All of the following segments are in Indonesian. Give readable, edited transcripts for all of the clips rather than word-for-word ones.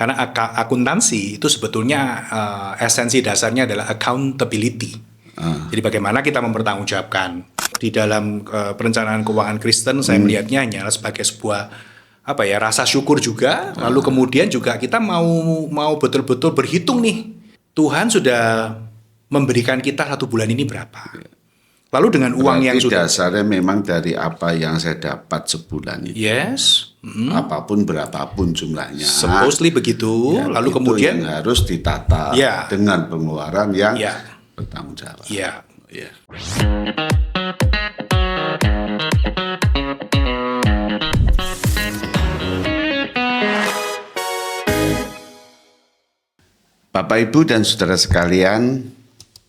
Karena akuntansi itu sebetulnya esensi dasarnya adalah accountability. Jadi bagaimana kita mempertanggungjawabkan. Di dalam perencanaan keuangan Kristen saya melihatnya hanyalah sebagai sebuah rasa syukur juga. Lalu kemudian juga kita mau betul-betul berhitung nih. Tuhan sudah memberikan kita 1 bulan ini berapa. Lalu dengan uang yang sudah dasarnya memang dari apa yang saya dapat sebulan itu. Yes. Apapun berapapun jumlahnya. Supposedly begitu. Ya, lalu itu kemudian yang harus ditata dengan pengeluaran yang bertanggung jawab. Ya. Ya. Bapak, Ibu, dan saudara sekalian,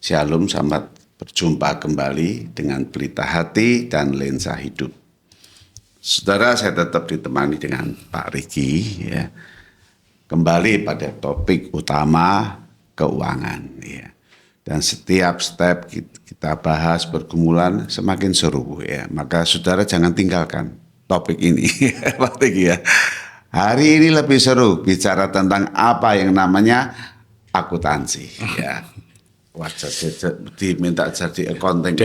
Shalom, selamat berjumpa kembali dengan Pelita Hati dan Lensa Hidup. Saudara, saya tetap ditemani dengan Pak Riki, ya. Kembali pada topik utama keuangan, ya. Dan setiap step kita bahas pergumulan semakin seru, ya. Maka saudara jangan tinggalkan topik ini, Pak Riki, ya. Hari ini lebih seru bicara tentang apa yang namanya akuntansi, ya. Wajah diminta jadi accounting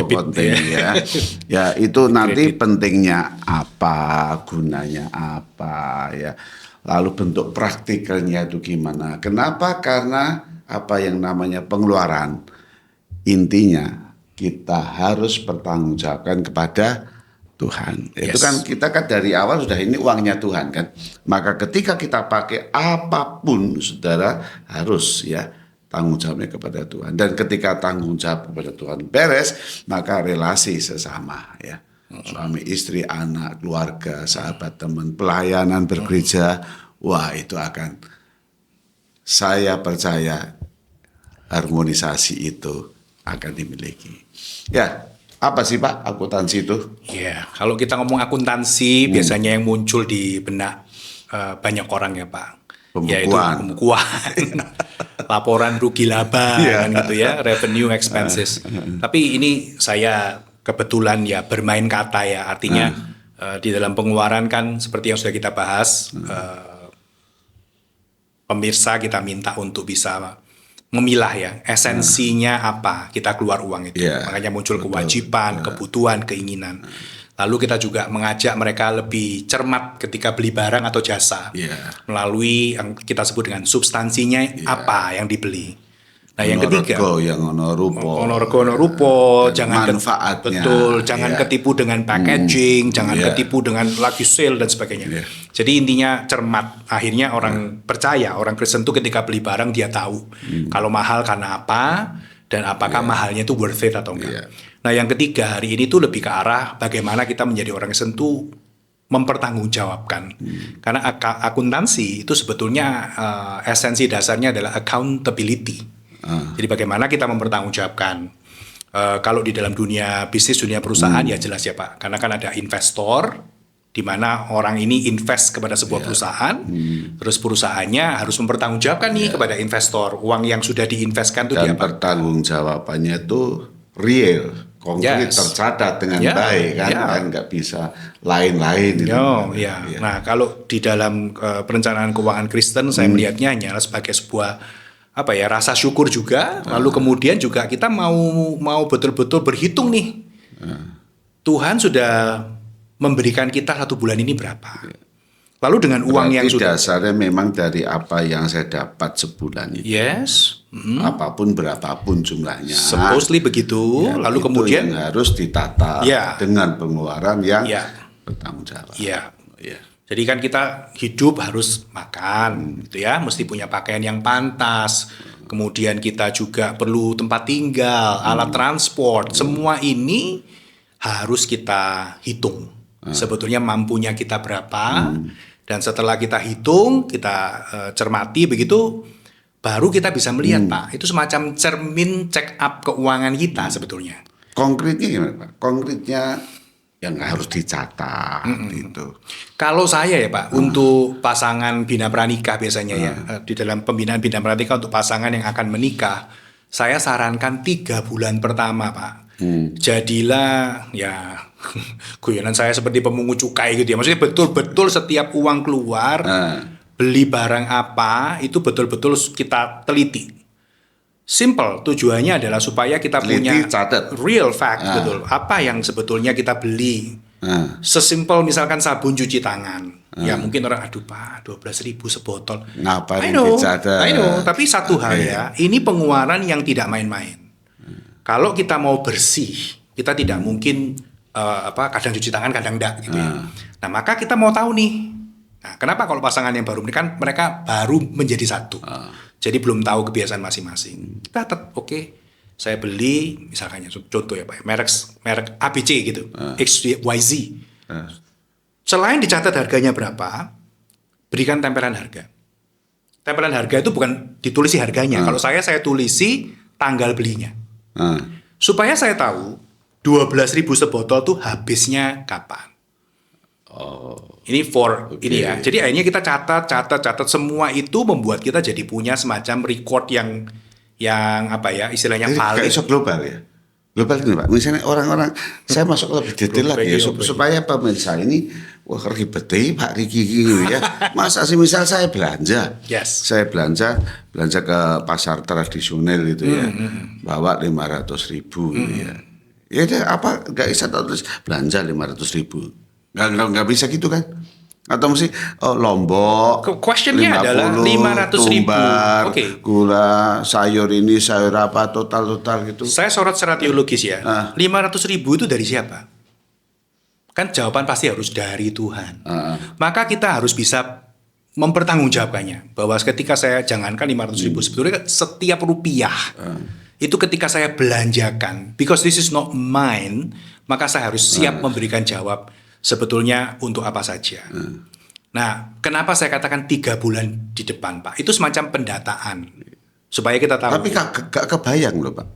ya. Ya itu nanti pentingnya apa, gunanya apa ya. Lalu bentuk praktikalnya itu gimana? Kenapa? Karena apa yang namanya pengeluaran. Intinya kita harus bertanggungjawabkan kepada Tuhan. Itu kan kita kan dari awal sudah ini uangnya Tuhan kan. Maka ketika kita pakai apapun, saudara harus ya tanggung jawabnya kepada Tuhan. Dan ketika tanggung jawab kepada Tuhan beres, maka relasi sesama ya. Suami, istri, anak, keluarga, sahabat, teman, pelayanan bergereja, wah itu akan, saya percaya harmonisasi itu akan dimiliki. Ya, apa sih Pak akuntansi itu? Ya, kalau kita ngomong akuntansi biasanya yang muncul di benak banyak orang ya Pak. Yaitu pembukuan, laporan rugi laba kan gitu ya, revenue expenses. Tapi ini saya kebetulan ya bermain kata ya, artinya di dalam pengeluaran kan seperti yang sudah kita bahas, pemirsa kita minta untuk bisa memilah ya esensinya apa kita keluar uang itu. Makanya muncul kewajiban, kebutuhan, keinginan. Lalu kita juga mengajak mereka lebih cermat ketika beli barang atau jasa melalui yang kita sebut dengan substansinya apa yang dibeli. Nah yang ketiga, ono rupo, jangan manfaatnya, jangan ketipu dengan packaging, jangan ketipu dengan lagi sale dan sebagainya. Jadi intinya cermat. Akhirnya orang percaya, orang Kristen itu ketika beli barang dia tahu kalau mahal karena apa dan apakah mahalnya itu worth it atau enggak. Nah yang ketiga hari ini tuh lebih ke arah bagaimana kita menjadi orang Kristen tuh mempertanggungjawabkan. Karena akuntansi itu sebetulnya esensi dasarnya adalah accountability. Jadi bagaimana kita mempertanggungjawabkan. Kalau di dalam dunia bisnis, dunia perusahaan ya jelas ya Pak. Karena kan ada investor, di mana orang ini invest kepada sebuah perusahaan, terus perusahaannya harus mempertanggungjawabkan nih kepada investor uang yang sudah diinvestkan itu dan pertanggungjawabannya itu real, konkret, tercatat dengan baik kan nggak bisa lain-lain. Nah kalau di dalam perencanaan keuangan Kristen saya melihatnya hanyalah sebagai sebuah rasa syukur juga. Lalu kemudian juga kita mau betul-betul berhitung nih. Tuhan sudah memberikan kita 1 bulan ini berapa. Lalu dengan uang yang sudah dasarnya memang dari apa yang saya dapat sebulan itu. Yes. Apapun berapapun jumlahnya. Supposedly begitu. Lalu kemudian yang harus ditata dengan pengeluaran yang bertanggung jawab. Jadi kan kita hidup harus makan gitu ya, mesti punya pakaian yang pantas. Kemudian kita juga perlu tempat tinggal, alat transport. Semua ini harus kita hitung. Sebetulnya mampunya kita berapa, dan setelah kita hitung, kita cermati begitu, baru kita bisa melihat Pak. Itu semacam cermin check up keuangan kita sebetulnya. Konkretnya gimana Pak? Konkretnya yang harus dicatat itu. Kalau saya ya Pak, untuk pasangan bina pranikah biasanya ya, di dalam pembinaan bina pranikah untuk pasangan yang akan menikah, saya sarankan 3 bulan pertama Pak. Jadilah ya guyonan saya seperti pemungut cukai gitu ya. Maksudnya betul-betul setiap uang keluar beli barang apa itu betul-betul kita teliti. Simple, tujuannya adalah supaya kita punya catat. real fact, betul. Apa yang sebetulnya kita beli. Sesimpel misalkan sabun cuci tangan. Ya mungkin orang, aduh Pak, 12.000 sebotol. Ngapain I know. Tapi satu hal ya, ini pengeluaran yang tidak main-main. Kalau kita mau bersih, kita tidak mungkin kadang cuci tangan, kadang enggak gitu ya. Nah, maka kita mau tahu nih. Nah, kenapa kalau pasangan yang baru menikah, mereka baru menjadi satu. Jadi belum tahu kebiasaan masing-masing. Kita tetap oke. Saya beli misalkan contoh ya Pak, merek ABC gitu, XYZ. Selain dicatat harganya berapa, berikan tempelan harga. Tempelan harga itu bukan ditulisi harganya. Kalau saya tulisi tanggal belinya. Supaya saya tahu 12.000 sebotol tuh habisnya kapan. Ini ini ya. Jadi akhirnya kita catat semua itu membuat kita jadi punya semacam record yang apa ya istilahnya valid. Kayak global ya. Global ini Pak. Misalnya orang-orang saya masuk lebih detail lagi ya supaya pemirsa ini wah ribet Pak Riki gitu ya. Masa sih misal saya belanja. Yes. Saya belanja ke pasar tradisional itu ya. Bawa 500.000 gitu ya. Ya apa enggak bisa terus belanja 500.000. Enggak bisa gitu kan? Atau mesti Lombok. Questionnya adalah 500.000. Oke. Gula, sayur ini, sayur apa, total gitu. Saya sorot secara teologis ya. 500.000 itu dari siapa? Kan jawaban pasti harus dari Tuhan. Maka kita harus bisa mempertanggungjawabkannya. Bahwa ketika saya jangankan 500.000, sebetulnya setiap rupiah itu ketika saya belanjakan, because this is not mine, maka saya harus siap memberikan jawab sebetulnya untuk apa saja. Nah, kenapa saya katakan 3 bulan di depan, Pak? Itu semacam pendataan. Supaya kita tahu. Tapi gak kebayang loh, Pak.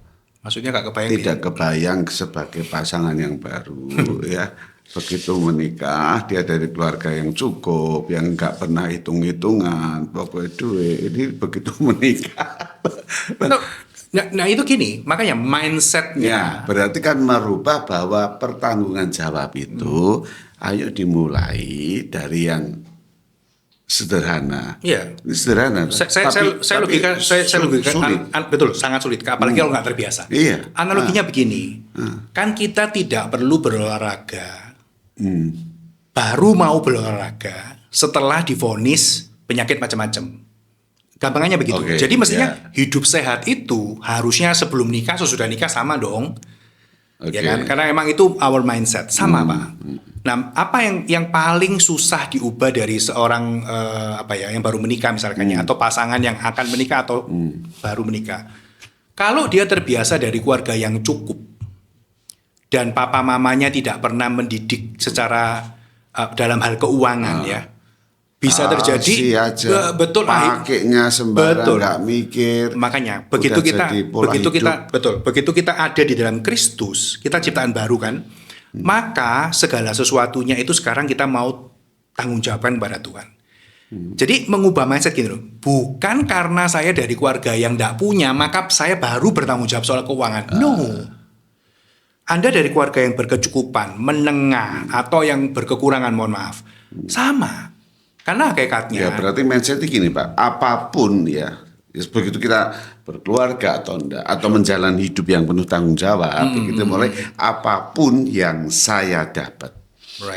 Maksudnya gak kebayang? Tidak kebayang sebagai pasangan yang baru, ya. Begitu menikah, dia dari keluarga yang cukup, yang gak pernah hitung-hitungan, pokoknya duit. Ini begitu menikah. Nah itu gini, makanya mindsetnya. Ya, berarti kan merubah bahwa pertanggungan jawab itu ayo dimulai dari yang sederhana. Iya. Sederhana. Saya logika betul, sangat sulit. Apalagi kalau nggak terbiasa. Iya. Analoginya begini, kan kita tidak perlu berolahraga, baru mau berolahraga setelah divonis penyakit macam-macam. Gampangannya begitu. Jadi mestinya hidup sehat itu harusnya sebelum nikah, sesudah nikah sama dong. Ya kan? Karena emang itu our mindset sama Pak. Nah, apa yang paling susah diubah dari seorang yang baru menikah misalkan atau pasangan yang akan menikah atau baru menikah. Kalau dia terbiasa dari keluarga yang cukup dan papa mamanya tidak pernah mendidik secara dalam hal keuangan ya. Bisa terjadi betul pakainya sembarang nggak mikir. Makanya begitu kita ada di dalam Kristus, kita ciptaan baru kan, maka segala sesuatunya itu sekarang kita mau tanggung jawabkan kepada Tuhan. Jadi mengubah mindset gini loh, bukan karena saya dari keluarga yang nggak punya maka saya baru bertanggung jawab soal keuangan. No, Anda dari keluarga yang berkecukupan, menengah atau yang berkekurangan, mohon maaf, sama. Karena hakikatnya. Ya berarti mindsetnya gini Pak, apapun ya begitu kita berkeluarga atau enggak, atau menjalani hidup yang penuh tanggung jawab, kita mulai apapun yang saya dapat,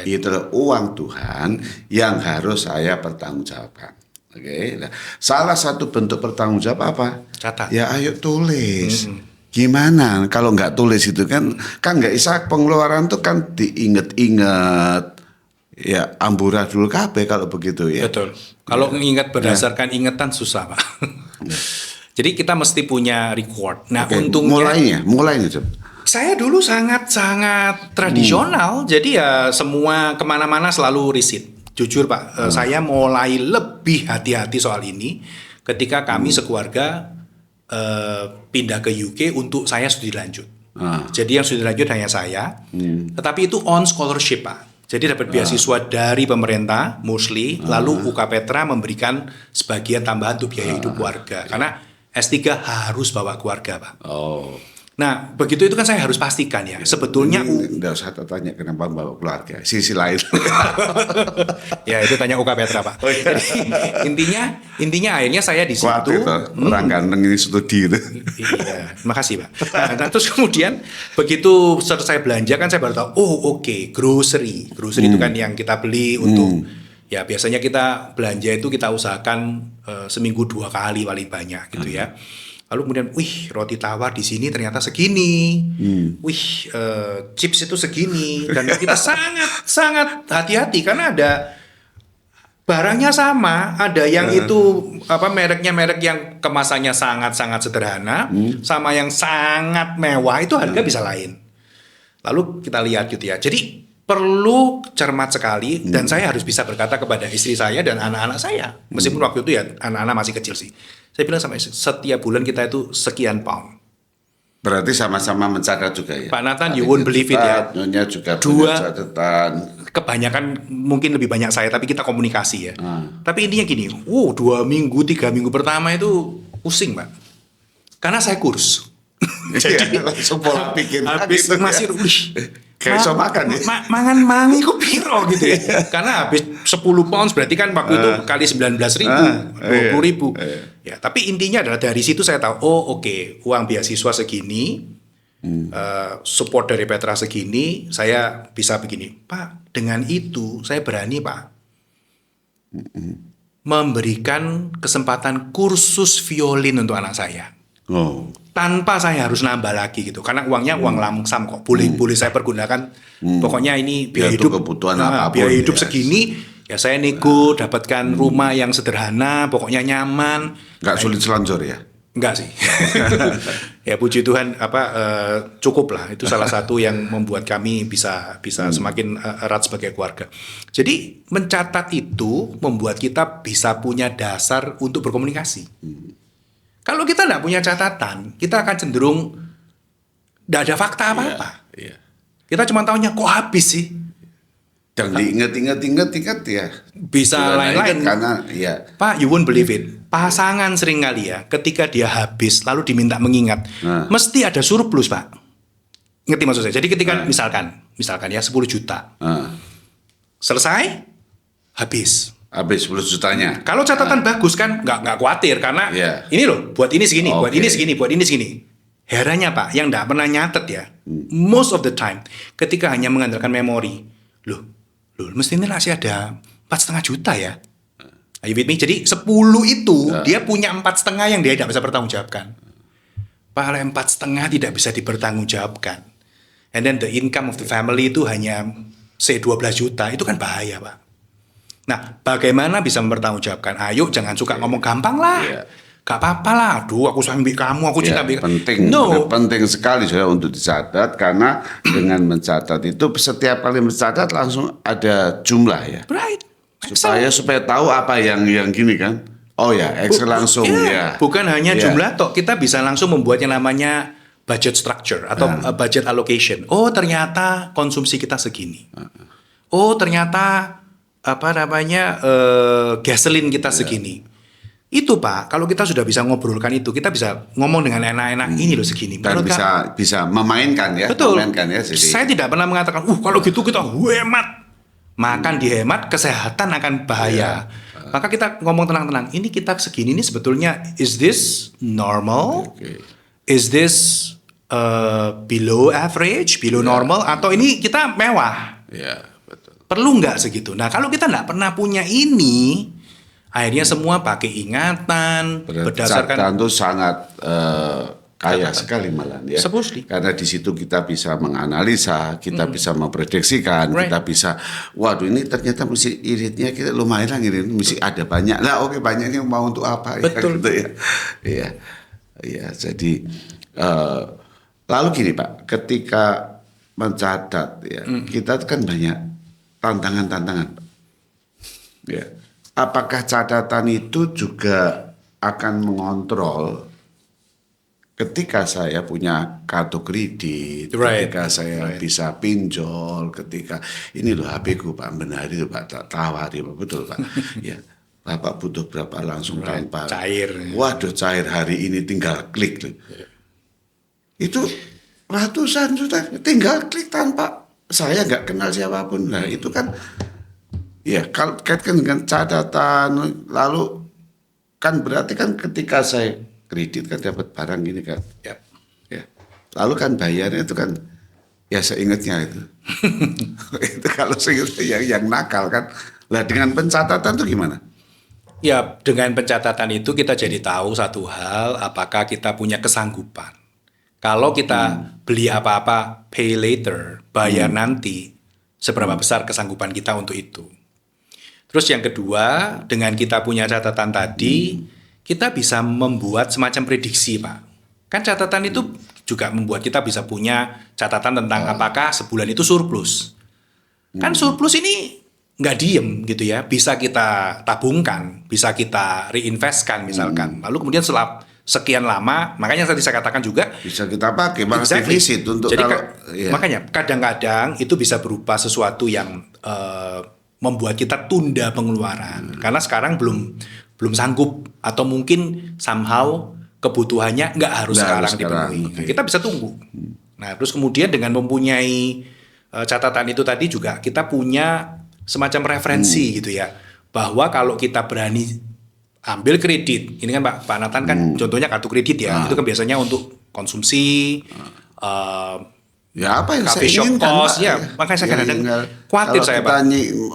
itu adalah uang Tuhan yang harus saya pertanggungjawabkan. Nah, salah satu bentuk pertanggung jawab apa? Catat. Ya ayo tulis. Gimana kalau nggak tulis itu kan nggak bisa, pengeluaran tuh kan diinget-inget. Ya amburadul KB kalau begitu ya. Betul. Kalau mengingat berdasarkan ingetan susah Pak. Jadi kita mesti punya record. Nah untungnya mulainya Jep. Saya dulu sangat tradisional. Jadi ya semua kemana-mana selalu riset. Jujur Pak, saya mulai lebih hati-hati soal ini ketika kami sekeluarga pindah ke UK untuk saya studi lanjut. Jadi yang studi lanjut hanya saya. Tetapi itu on scholarship Pak. Jadi dapat beasiswa dari pemerintah, mostly, lalu UK Petra memberikan sebagian tambahan untuk biaya hidup keluarga. Karena S3 harus bawa keluarga, Pak. Nah, begitu itu kan saya harus pastikan ya. Sebetulnya Nggak usah tanya kenapa bawa keluarga. Sisi lain. ya itu tanya Uka Petra, Pak. Jadi intinya akhirnya saya di situ. Orang ganteng ini studi itu. Iya, makasih Pak. Nah, terus kemudian begitu selesai belanja kan saya baru tahu, oke, grocery itu kan yang kita beli untuk ya biasanya kita belanja itu kita usahakan seminggu 2 kali paling banyak gitu ya. Lalu kemudian, roti tawar di sini ternyata segini, chips itu segini, dan kita sangat hati-hati karena ada barangnya sama, ada yang itu mereknya merek yang kemasannya sangat sederhana, sama yang sangat mewah itu harga bisa lain. Lalu kita lihat gitu ya. Jadi perlu cermat sekali dan saya harus bisa berkata kepada istri saya dan anak-anak saya, meskipun waktu itu ya anak-anak masih kecil sih. Saya bilang sama istri, setiap bulan kita itu sekian pound. Berarti sama-sama mencatat juga ya. Pak Nathan, you won't believe it ya. Nyonya juga punya catatan. Kebanyakan mungkin lebih banyak saya, tapi kita komunikasi ya. Tapi intinya gini, 2 minggu, 3 minggu pertama itu pusing Pak. Karena saya kurus. Jadi langsung pola pikir. Habis gitu masih kayak iso makan ya. Mangan mangi kok piro gitu ya. Karena habis 10 pounds berarti kan waktu itu kali 19.000, 20.000. Ya, tapi intinya adalah dari situ saya tahu, oke, uang beasiswa segini, support dari Petra segini, saya bisa begini. Pak, dengan itu saya berani Pak memberikan kesempatan kursus violin untuk anak saya. Tanpa saya harus nambah lagi gitu, karena uangnya uang lamsam kok, boleh saya pergunakan. Pokoknya ini biaya hidup, kebutuhan apapun, biaya hidup segini, ya saya nego, dapatkan rumah yang sederhana, pokoknya nyaman. Nggak sulit selanjur ya? Enggak sih. Ya puji Tuhan, cukup lah. Itu salah satu yang membuat kami bisa semakin erat sebagai keluarga. Jadi mencatat itu membuat kita bisa punya dasar untuk berkomunikasi. Kalau kita nggak punya catatan, kita akan cenderung nggak ada fakta apa-apa. Kita cuma tahunya kok habis sih. Dan diingat ya. Bisa lain-lain. Karena ya. Pak, you won't believe it. Pasangan sering kali ya, ketika dia habis lalu diminta mengingat, mesti ada surplus Pak. Ngerti maksud saya? Jadi ketika misalkan ya 10 juta. Selesai, habis. Habis 10 jutanya. Kalau catatan bagus kan nggak khawatir karena ini loh buat ini segini, buat ini segini, buat ini segini. Herannya Pak, yang nggak pernah nyatet ya, most of the time ketika hanya mengandalkan memori, loh mestinya masih ada 4,5 juta ya. Are you with me? Jadi 10 itu dia punya 4,5 yang dia tidak bisa bertanggungjawabkan. Pak, kalau 4,5 tidak bisa dipertanggungjawabkan, and then the income of the family itu hanya 12 juta, itu kan bahaya Pak. Nah, bagaimana bisa mempertanggungjawabkan? Ayo, jangan suka ngomong gampang lah. Gak apa-apa lah. Aduh, aku sayang kamu, aku cinta penting. Penting sekali saya untuk dicatat karena dengan mencatat itu setiap kali mencatat langsung ada jumlah ya. Right. Supaya tahu apa yang gini kan. Oh ya, Excel langsung ya. Bukan hanya jumlah toh, kita bisa langsung membuat yang namanya budget structure atau budget allocation. Oh, ternyata konsumsi kita segini. Oh, ternyata gasoline kita segini. Itu Pak, kalau kita sudah bisa ngobrolkan itu, kita bisa ngomong dengan enak-enak ini loh segini. Dan bisa memainkan ya. Betul. Memainkan ya, jadi. Saya tidak pernah mengatakan, kalau gitu kita hemat. Makan dihemat, kesehatan akan bahaya. Maka kita ngomong tenang-tenang. Ini kita segini ini sebetulnya, is this normal? Is this below average, below normal? Atau ini kita mewah? Perlu nggak segitu? Nah, kalau kita nggak pernah punya ini, akhirnya semua pakai ingatan, berdasarkan itu sangat kaya sekali malah ya. Supposedly. Karena di situ kita bisa menganalisa, kita bisa memprediksikan, kita bisa, waduh ini ternyata mesti iritnya kita lumayan lah irit, mesti ada banyak. Lah oke, banyaknya mau untuk apa? Betul. Ya, gitu ya. Iya, jadi lalu gini Pak, ketika mencatat ya, kita kan banyak tantangan-tantangan. Ya. Apakah catatan itu juga akan mengontrol ketika saya punya kartu kredit, ketika saya bisa pinjol, ketika ini loh HP ku Pak benar itu Pak tawari betul Pak. Ya. Bapak butuh berapa langsung tanpa cair. Waduh cair hari ini tinggal klik loh. itu ratusan juta, tinggal klik tanpa saya nggak kenal siapapun. Nah itu kan ya kalau kaitkan dengan catatan, lalu kan berarti kan ketika saya kredit kan dapat barang ini kan, ya, lalu kan bayarnya itu kan ya seingatnya itu, itu kalau seingatnya yang nakal kan, lah dengan pencatatan tuh gimana? Ya, dengan pencatatan itu kita jadi tahu satu hal, apakah kita punya kesanggupan. Kalau kita beli apa-apa, pay later, bayar nanti, seberapa besar kesanggupan kita untuk itu. Terus yang kedua, dengan kita punya catatan tadi, kita bisa membuat semacam prediksi, Pak. Kan catatan itu juga membuat kita bisa punya catatan tentang apakah sebulan itu surplus. Kan surplus ini nggak diem gitu ya, bisa kita tabungkan, bisa kita reinvestkan misalkan. Lalu kemudian setelah sekian lama, makanya tadi saya katakan juga bisa kita pakai malah defisit untuk jadi kalau makanya kadang-kadang itu bisa berupa sesuatu yang membuat kita tunda pengeluaran karena sekarang belum sanggup atau mungkin somehow kebutuhannya nggak harus sekarang dipenuhi. Okay. Kita bisa tunggu. Nah, terus kemudian dengan mempunyai catatan itu tadi juga kita punya semacam referensi gitu ya, bahwa kalau kita berani ambil kredit, ini kan Pak Nathan kan contohnya kartu kredit ya, itu kan biasanya untuk konsumsi, ya apa yang cafe saya inginkan, cost, ya makanya saya kadang khawatir saya Pak.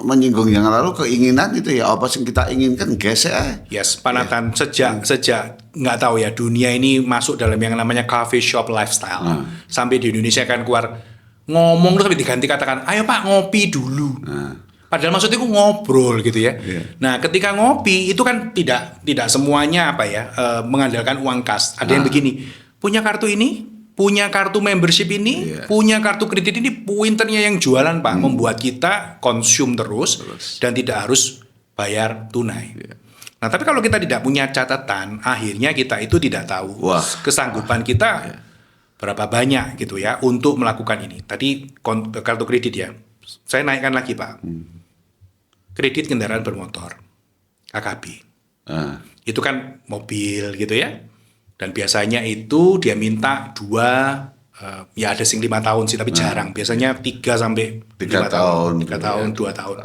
Menyinggung yang lalu keinginan itu ya apa yang kita inginkan gesek. Yes, Pak Nathan sejak nggak tahu ya dunia ini masuk dalam yang namanya coffee shop lifestyle, sampai di Indonesia kan keluar ngomong terus diganti katakan, ayo Pak ngopi dulu. Padahal maksudnya itu ngobrol gitu ya. Nah, ketika ngopi itu kan tidak semuanya mengandalkan uang kas. Ada yang begini, punya kartu ini, punya kartu membership ini, punya kartu kredit ini, pointernya yang jualan Pak, membuat kita konsum terus dan tidak harus bayar tunai. Nah, tapi kalau kita tidak punya catatan, akhirnya kita itu tidak tahu kesanggupan kita berapa banyak gitu ya untuk melakukan ini. Tadi kartu kredit ya, saya naikkan lagi Pak. Kredit kendaraan bermotor, KKB. Itu kan mobil gitu ya. Dan biasanya itu dia minta 2, ya ada sing 5 tahun sih, tapi jarang. Biasanya 3 sampai 5 tahun. 3 tahun, 2 tahun.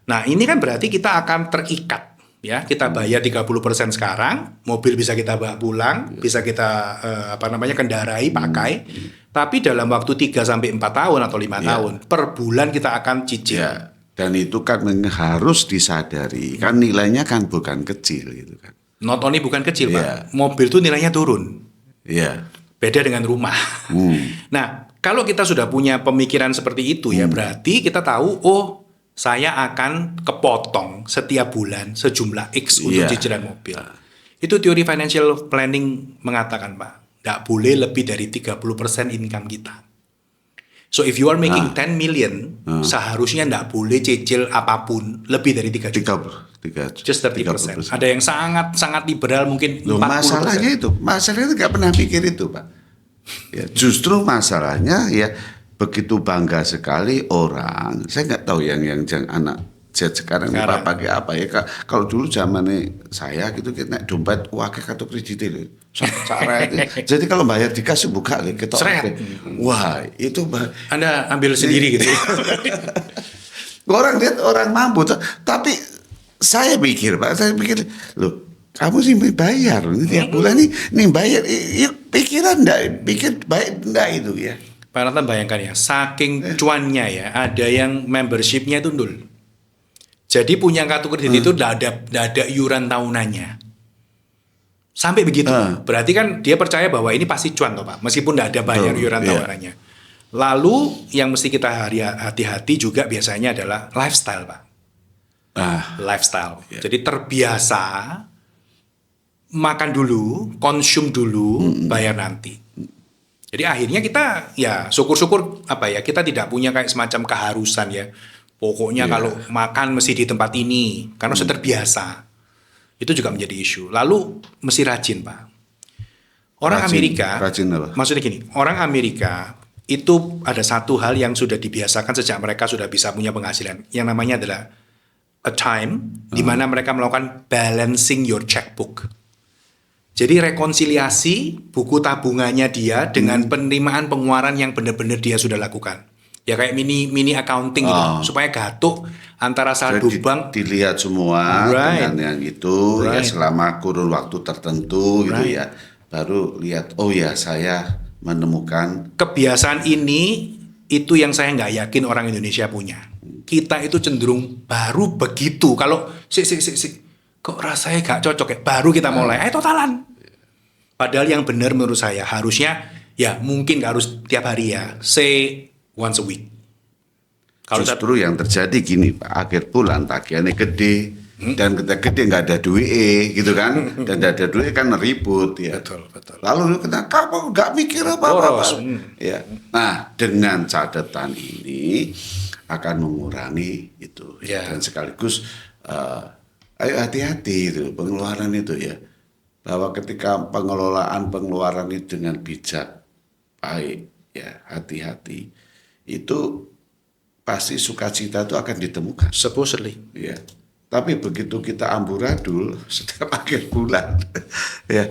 Nah ini kan berarti kita akan terikat. Ya, kita bayar 30% sekarang, mobil bisa kita bawa pulang, bisa kita kendarai, pakai. Tapi dalam waktu 3 sampai 4 tahun atau 5 tahun, per bulan kita akan cicil. Dan itu kan harus disadari, kan nilainya kan bukan kecil gitu kan. Not only bukan kecil Pak, mobil itu nilainya turun. Beda dengan rumah. Nah, kalau kita sudah punya pemikiran seperti itu ya berarti kita tahu, saya akan kepotong setiap bulan sejumlah X untuk cicilan mobil. Itu teori financial planning mengatakan Pak, nggak boleh lebih dari 30% income kita. So if you are making 10 million, seharusnya nggak boleh cicil apapun lebih dari 3 juta. Just 30%. Ada yang sangat liberal mungkin 40%. Masalahnya itu nggak pernah pikir itu Pak. Ya, justru masalahnya ya begitu bangga sekali orang. Saya nggak tahu yang anak Z sekarang pakai apa ya. Kalau dulu zamannya saya gitu kita naik dompet pakai kartu kredit itu. Jadi kalau bayar dikasih buka gitu. Wah, itu Anda ambil sendiri gitu. Orang lihat orang mampu, tapi saya pikir loh, kamu sih bayar ini tiap bulan nih bayar. Pikiran pikir baik enggak itu ya. Pak Nathan bayangkan ya, saking cuannya ya, ada yang membershipnya itu nol. Jadi punya kartu kredit itu tidak ada iuran tahunannya. Sampai begitu. Berarti kan dia percaya bahwa ini pasti cuan toh Pak, meskipun tidak ada bayar iuran tahunannya. Lalu yang mesti kita hati-hati juga biasanya adalah lifestyle Pak. Lifestyle. Jadi terbiasa makan dulu, konsum dulu, bayar nanti. Jadi akhirnya kita ya syukur-syukur kita tidak punya kayak semacam keharusan ya. Pokoknya kalau makan mesti di tempat ini karena sudah terbiasa. Itu juga menjadi isu. Lalu mesti rajin Pak. Orang Amerika, maksudnya gini, orang Amerika itu ada satu hal yang sudah dibiasakan sejak mereka sudah bisa punya penghasilan. Yang namanya adalah a time di mana mereka melakukan balancing your checkbook. Jadi rekonsiliasi buku tabungannya dia dengan penerimaan pengeluaran yang benar-benar dia sudah lakukan. Ya kayak mini accounting gitu, supaya gatuk antara saldo bank dilihat semua dengan yang itu ya selama kurun waktu tertentu gitu ya. Baru lihat, oh ya saya menemukan kebiasaan ini, itu yang saya nggak yakin orang Indonesia punya. Kita itu cenderung baru begitu. Kalau kok rasanya gak cocok ya, baru kita mulai, ayo totalan. Padahal yang benar menurut saya harusnya ya mungkin gak harus tiap hari ya, say once a week. Kalau justru yang terjadi gini Pak, akhir bulan tagihannya gede dan kita gede nggak ada duit gitu kan, dan nggak ada duit kan ribut ya. Betul. Lalu kamu nggak mikir apa-apa. Ya. Nah dengan catatan ini akan mengurangi itu dan sekaligus ayo hati-hati itu pengeluaran itu ya, bahwa ketika pengelolaan itu dengan bijak, baik ya, hati-hati, itu pasti sukacita itu akan ditemukan. Supposedly. Ya. Tapi begitu kita amburadul setiap akhir bulan, ya.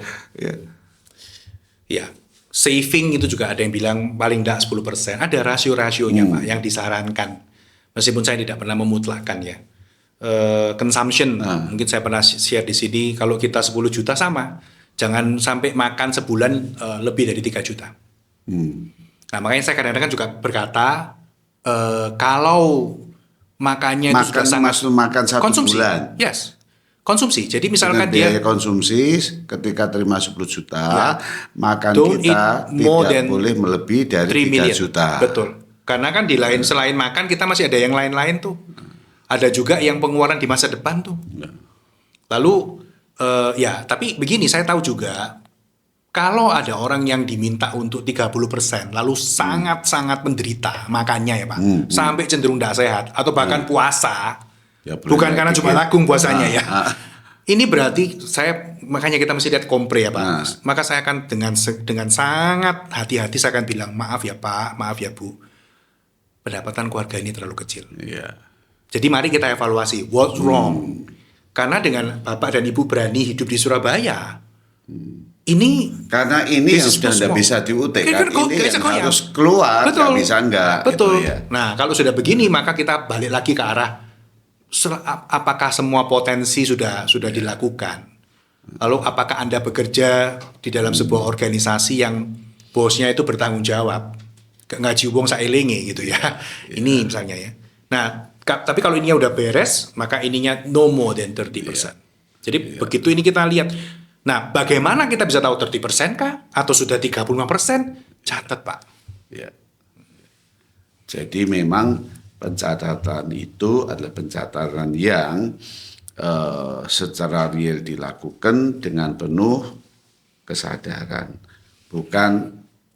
Saving itu juga ada yang bilang paling tidak 10%. Ada rasio-rasionya Pak yang disarankan. Meskipun saya tidak pernah memutlakkan ya. Consumption, mungkin saya pernah share di sini, kalau kita 10 juta sama, jangan sampai makan sebulan lebih dari 3 juta. Nah makanya saya kadang-kadang juga berkata, kalau makannya itu sudah sangat makan satu konsumsi, bulan. yes, konsumsi. Jadi misalkan dengan biaya dia konsumsi ketika terima 10 juta, makan kita tidak boleh melebihi dari 3 juta. Betul. Karena kan di lain selain makan kita masih ada yang lain-lain tuh. Ada juga yang pengeluaran di masa depan tuh. Lalu ya, tapi begini, saya tahu juga kalau ada orang yang diminta untuk 30% lalu sangat-sangat menderita makannya ya Pak, sampai cenderung tidak sehat atau bahkan puasa, ya, bukan karena cuma lagung puasanya ya. Ini berarti makanya kita mesti lihat kompre ya Pak. Maka saya akan dengan sangat hati-hati saya akan bilang, maaf ya Pak, maaf ya Bu, pendapatan keluarga ini terlalu kecil. Jadi mari kita evaluasi what's wrong. Karena dengan Bapak dan Ibu berani hidup di Surabaya, karena ini yang sudah tidak bisa diutek kan, ini yang harus keluar, nggak bisa enggak. Betul. Gitu ya. Nah kalau sudah begini maka kita balik lagi ke arah apakah semua potensi sudah dilakukan. Lalu apakah Anda bekerja di dalam sebuah organisasi yang bosnya itu bertanggung jawab, ngaji wong saelinge gitu ya. Ini misalnya ya. Nah tapi kalau ininya udah beres maka ininya no more than 30%. Jadi begitu ini kita lihat. Nah, bagaimana kita bisa tahu 30% kah? Atau sudah 35%? Catat, Pak. Ya. Jadi memang pencatatan itu adalah pencatatan yang secara real dilakukan dengan penuh kesadaran. Bukan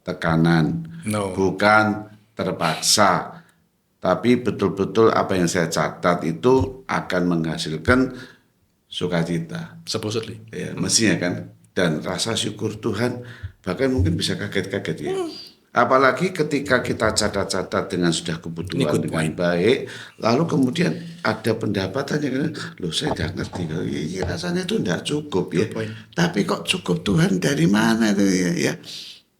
tekanan, bukan terpaksa. Tapi betul-betul apa yang saya catat itu akan menghasilkan sukacita, supposedly, ya, mestinya kan, dan rasa syukur Tuhan, bahkan mungkin bisa kaget-kaget ya. Apalagi ketika kita catat-catat dengan sudah kebutuhan dengan baik, lalu kemudian ada pendapatan yang, loh saya tidak ngerti, rasanya itu tidak cukup ya. Tapi kok cukup Tuhan dari mana itu ya?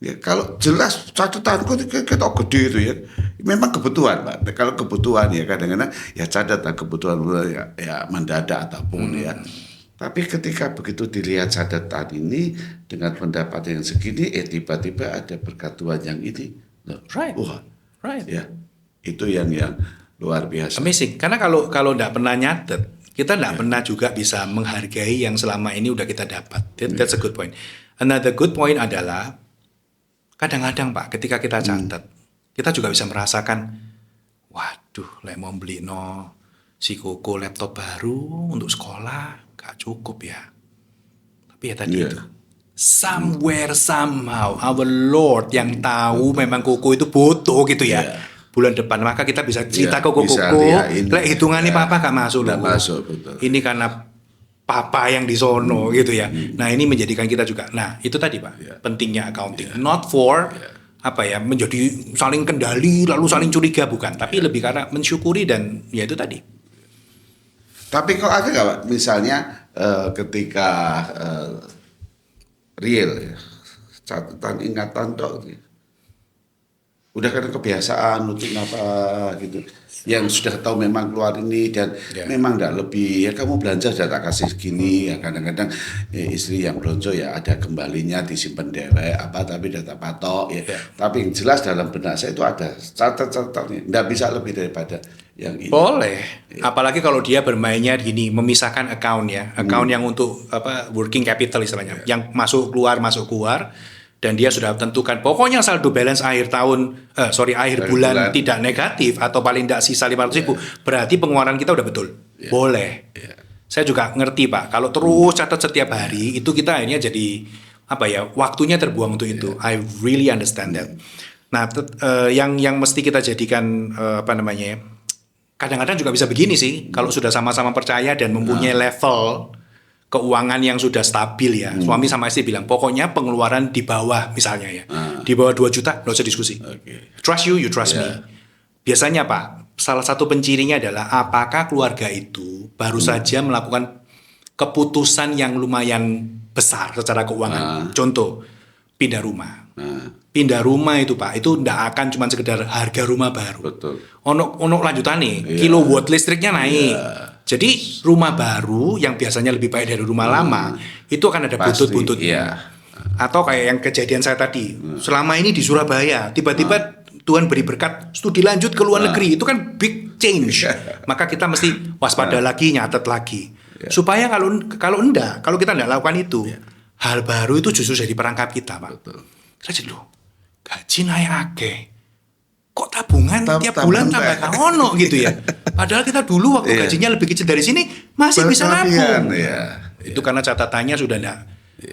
Ya, kalau jelas catatanku kita gede itu ya, memang kebutuhan Pak. Kalau kebutuhan ya kadang-kadang ya catat kebutuhan ya mendadak ataupun ya. Tapi ketika begitu dilihat catatan ini dengan pendapat yang segini, tiba-tiba ada berkat Tuhan yang ini, ya itu yang luar biasa. Amazing. Karena kalau tidak pernah nyatet, kita tidak pernah juga bisa menghargai yang selama ini udah kita dapat. That's a good point. Another good point adalah kadang-kadang Pak, ketika kita catat, kita juga bisa merasakan, waduh, lek mau beli si Koko laptop baru untuk sekolah, gak cukup ya. Tapi ya tadi itu, somewhere somehow our Lord yang tahu memang Koko itu butuh gitu ya. Bulan depan maka kita bisa cerita ke Koko, lek hitungannya Papa gak masuk loh. Ini karena Papa yang di sono gitu ya. Nah ini menjadikan kita juga. Nah itu tadi Pak, pentingnya accounting. Not for menjadi saling kendali lalu saling curiga, bukan. Tapi lebih karena mensyukuri dan ya itu tadi. Tapi kok ada nggak Pak? Misalnya ketika real ya. Catatan ingatan dok. Udah karena kebiasaan rutin apa gitu. Yang sudah tahu memang keluar ini dan memang enggak lebih ya kamu belanja sudah tak kasih segini ya kadang-kadang istri yang belanja ya ada kembalinya disimpan dewek apa tapi data patok ya. Tapi yang jelas dalam benak saya itu ada catatan enggak bisa lebih daripada yang ini. Boleh. Apalagi kalau dia bermainnya gini, memisahkan account ya. Account yang untuk working capital istilahnya. Yang masuk keluar dan dia sudah tentukan pokoknya saldo balance akhir bulan tidak negatif atau paling tidak sisa 500.000 berarti pengeluaran kita udah betul. Boleh. Saya juga ngerti Pak, kalau terus catat setiap hari itu kita akhirnya jadi waktunya terbuang untuk itu. I really understand that. Nah, yang mesti kita jadikan kadang-kadang juga bisa begini sih, kalau sudah sama-sama percaya dan mempunyai level keuangan yang sudah stabil ya. Suami sama istri bilang, pokoknya pengeluaran di bawah misalnya ya. Di bawah 2 juta, nggak usah diskusi. Trust you trust me. Biasanya Pak, salah satu pencirinya adalah apakah keluarga itu baru saja melakukan keputusan yang lumayan besar secara keuangan. Contoh, pindah rumah. Pindah rumah itu Pak, itu nggak akan cuma sekedar harga rumah baru. Betul. Ono lanjutannya, kilowatt listriknya naik. Jadi rumah baru yang biasanya lebih baik dari rumah lama itu akan ada buntut-buntutnya. Atau kayak yang kejadian saya tadi, selama ini di Surabaya, tiba-tiba Tuhan beri berkat studi lanjut ke luar negeri, itu kan big change. Maka kita mesti waspada lagi, nyatet lagi. Supaya kalau kita enggak lakukan itu, hal baru itu justru jadi perangkap kita, Pak. Kita jadi gaji naik akeh. Kok tabungan tiap bulan tambah kaono gitu ya. Padahal kita dulu waktu gajinya lebih kecil dari sini masih bisa nabung. Itu karena catatannya sudah enggak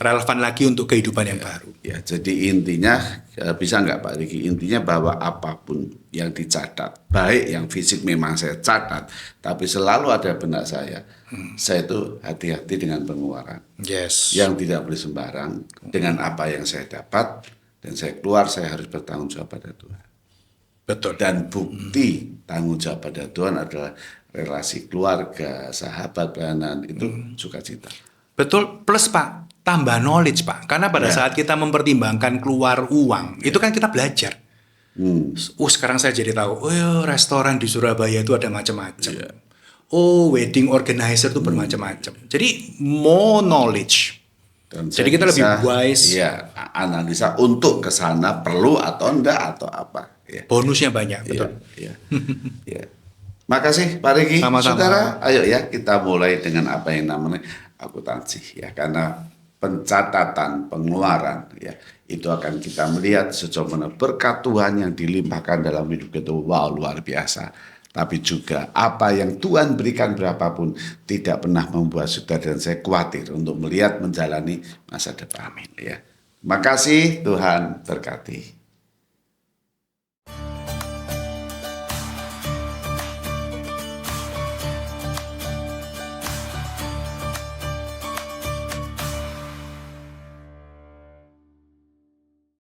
relevan lagi untuk kehidupan yang baru. Ya, jadi intinya bisa nggak Pak Riki? Intinya bahwa apapun yang dicatat, baik yang fisik memang saya catat, tapi selalu ada benak saya itu hati-hati dengan pengeluaran. Yes. Yang tidak boleh sembarang dengan apa yang saya dapat dan saya keluar saya harus bertanggung jawab pada Tuhan. Betul. Dan bukti tanggung jawab pada Tuhan adalah relasi keluarga, sahabat, pelayanan itu sukacita. Betul, plus Pak, tambah knowledge Pak. Karena pada saat kita mempertimbangkan keluar uang, itu kan kita belajar. Sekarang saya jadi tahu, restoran di Surabaya itu ada macam-macam. Wedding organizer itu bermacam-macam. Jadi more knowledge. Dan jadi kita lebih wise. Iya, analisa untuk ke sana perlu atau enggak atau apa. Ya. Bonusnya banyak, betul. Ya. Makasih Pak Riki. Sama-sama. Saudara, ayo ya kita mulai dengan apa yang namanya akuntansi ya, karena pencatatan pengeluaran ya itu akan kita melihat sejauh mana berkat Tuhan yang dilimpahkan dalam hidup kita. Wow, luar biasa. Tapi juga apa yang Tuhan berikan berapapun tidak pernah membuat saudara dan saya khawatir untuk melihat menjalani masa depan. Amin ya. Makasih, Tuhan berkati.